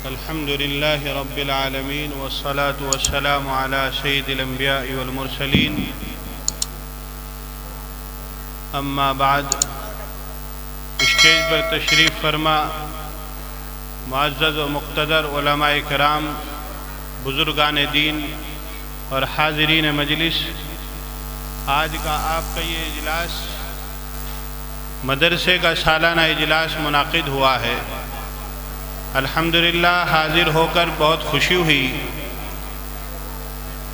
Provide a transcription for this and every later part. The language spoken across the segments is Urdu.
الحمد لله رب العالمين والصلاة والسلام على سيد الأنبياء والمرسلين اما بعد اسٹیج پر تشریف فرما معزز و مقتدر علماء کرام، بزرگان دین اور حاضرین مجلس، آج کا آپ کا یہ اجلاس مدرسے کا سالانہ اجلاس منعقد ہوا ہے۔ الحمدللہ حاضر ہو کر بہت خوشی ہوئی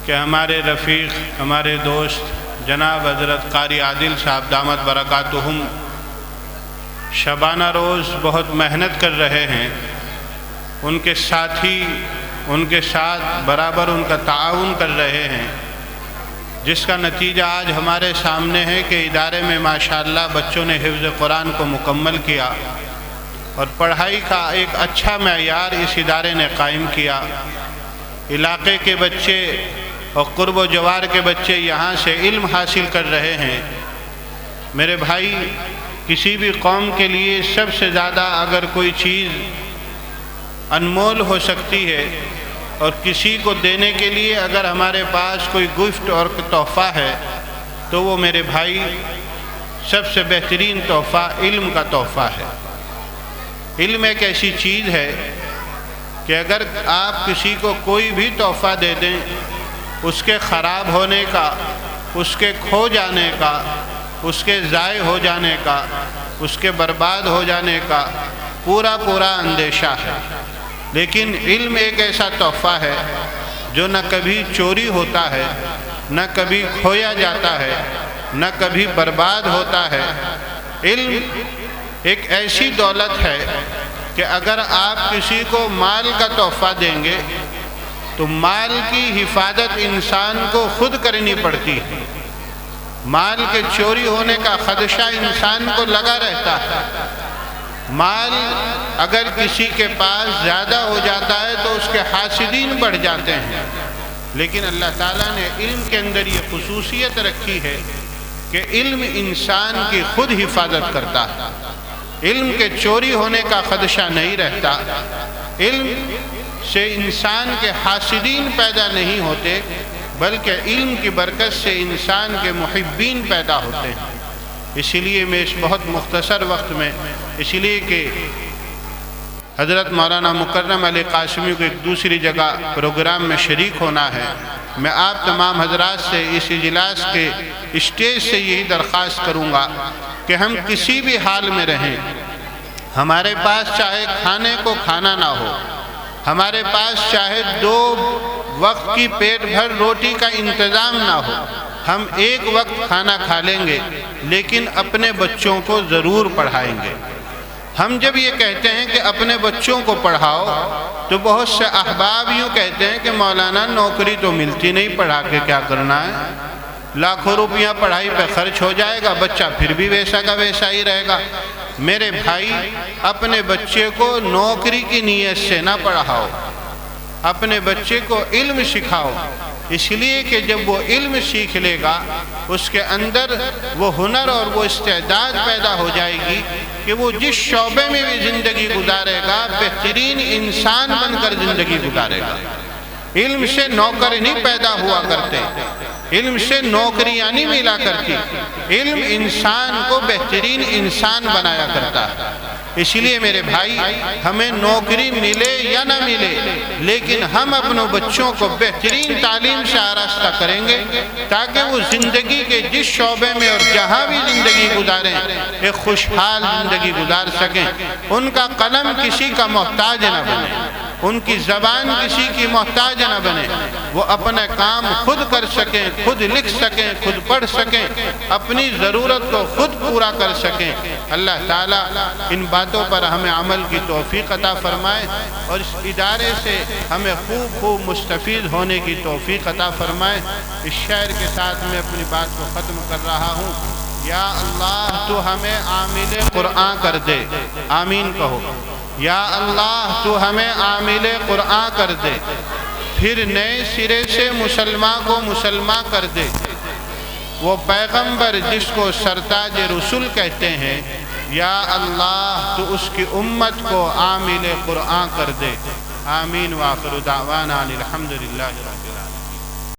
کہ ہمارے رفیق، ہمارے دوست جناب حضرت قاری عادل صاحب دامت برکاتہم شبانہ روز بہت محنت کر رہے ہیں۔ ان کے ساتھی ان کے ساتھ برابر ان کا تعاون کر رہے ہیں، جس کا نتیجہ آج ہمارے سامنے ہے کہ ادارے میں ماشاءاللہ بچوں نے حفظ قرآن کو مکمل کیا اور پڑھائی کا ایک اچھا معیار اس ادارے نے قائم کیا۔ علاقے کے بچے اور قرب و جوار کے بچے یہاں سے علم حاصل کر رہے ہیں۔ میرے بھائی، کسی بھی قوم کے لیے سب سے زیادہ اگر کوئی چیز انمول ہو سکتی ہے اور کسی کو دینے کے لیے اگر ہمارے پاس کوئی گفٹ اور تحفہ ہے تو وہ میرے بھائی سب سے بہترین تحفہ علم کا تحفہ ہے۔ علم ایک ایسی چیز ہے کہ اگر آپ کسی کو کوئی بھی تحفہ دے دیں، اس کے خراب ہونے کا، اس کے کھو جانے کا، اس کے ضائع ہو جانے کا، اس کے برباد ہو جانے کا پورا اندیشہ ہے۔ لیکن علم ایک ایسا تحفہ ہے جو نہ کبھی چوری ہوتا ہے، نہ کبھی کھویا جاتا ہے، نہ کبھی برباد ہوتا ہے۔ علم ایک ایسی دولت ہے کہ اگر آپ کسی کو مال کا تحفہ دیں گے تو مال کی حفاظت انسان کو خود کرنی پڑتی ہے۔ مال کے چوری ہونے کا خدشہ انسان کو لگا رہتا ہے۔ مال اگر کسی کے پاس زیادہ ہو جاتا ہے تو اس کے حاسدین بڑھ جاتے ہیں، لیکن اللہ تعالیٰ نے علم کے اندر یہ خصوصیت رکھی ہے کہ علم انسان کی خود حفاظت کرتا ہے۔ علم کے چوری ہونے کا خدشہ نہیں رہتا۔ علم سے انسان کے حاسدین پیدا نہیں ہوتے، بلکہ علم کی برکت سے انسان کے محبین پیدا ہوتے ہیں۔ اسی لیے میں اس بہت مختصر وقت میں، اس لیے کہ حضرت مولانا مکرم علی قاسمی کو ایک دوسری جگہ پروگرام میں شریک ہونا ہے، میں آپ تمام حضرات سے اس اجلاس کے اسٹیج سے یہی درخواست کروں گا کہ ہم کسی بھی حال میں رہیں، ہمارے پاس چاہے کھانے کو کھانا نہ ہو، ہمارے پاس چاہے 2 وقت کی پیٹ بھر روٹی کا انتظام نہ ہو، ہم ایک وقت کھانا کھا لیں گے لیکن اپنے بچوں کو ضرور پڑھائیں گے۔ ہم جب یہ کہتے ہیں کہ اپنے بچوں کو پڑھاؤ تو بہت سے احباب یوں کہتے ہیں کہ مولانا نوکری تو ملتی نہیں، پڑھا کے کیا کرنا ہے، لاکھوں روپیہ پڑھائی پہ خرچ ہو جائے گا، بچہ پھر بھی ویسا کا ویسا ہی رہے گا۔ میرے بھائی، اپنے بچے کو نوکری کی نیت سے نہ پڑھاؤ، اپنے بچے کو علم سکھاؤ، اس لیے کہ جب وہ علم سیکھ لے گا اس کے اندر وہ ہنر اور وہ استعداد پیدا ہو جائے گی کہ وہ جس شعبے میں بھی زندگی گزارے گا بہترین انسان بن کر زندگی گزارے گا۔ علم سے نوکر نہیں پیدا ہوا کرتے، علم سے نوکریاں نہیں ملا کرتی، علم انسان کو بہترین انسان بنایا کرتا ہے۔ اس لیے میرے بھائی، ہمیں نوکری ملے یا نہ ملے لیکن ہم اپنے بچوں کو بہترین تعلیم سے آراستہ کریں گے تاکہ وہ زندگی کے جس شعبے میں اور جہاں بھی زندگی گزاریں ایک خوشحال زندگی گزار سکیں۔ ان کا قلم کسی کا محتاج نہ بنے، ان کی زبان کسی کی محتاج نہ بنے، وہ اپنا کام خود کر سکیں، خود لکھ سکیں، خود پڑھ سکیں، اپنی ضرورت کو خود پورا کر سکیں۔ اللہ تعالیٰ ان باتوں پر ہمیں عمل کی توفیق عطا فرمائے اور اس ادارے سے ہمیں خوب مستفید ہونے کی توفیق عطا فرمائے۔ اس شعر کے ساتھ میں اپنی بات کو ختم کر رہا ہوں۔ یا اللہ تو ہمیں عامل قرآن کر دے، آمین کہو۔ یا اللہ تو ہمیں عامل قرآن کر دے، پھر نئے سرے سے مسلمان کو مسلمان کر دے۔ وہ پیغمبر جس کو سرتاج رسول کہتے ہیں، یا اللہ تو اس کی امت کو عامل قرآن کر دے۔ آمین وآخر دعوانا الحمد للہ رب العالمین.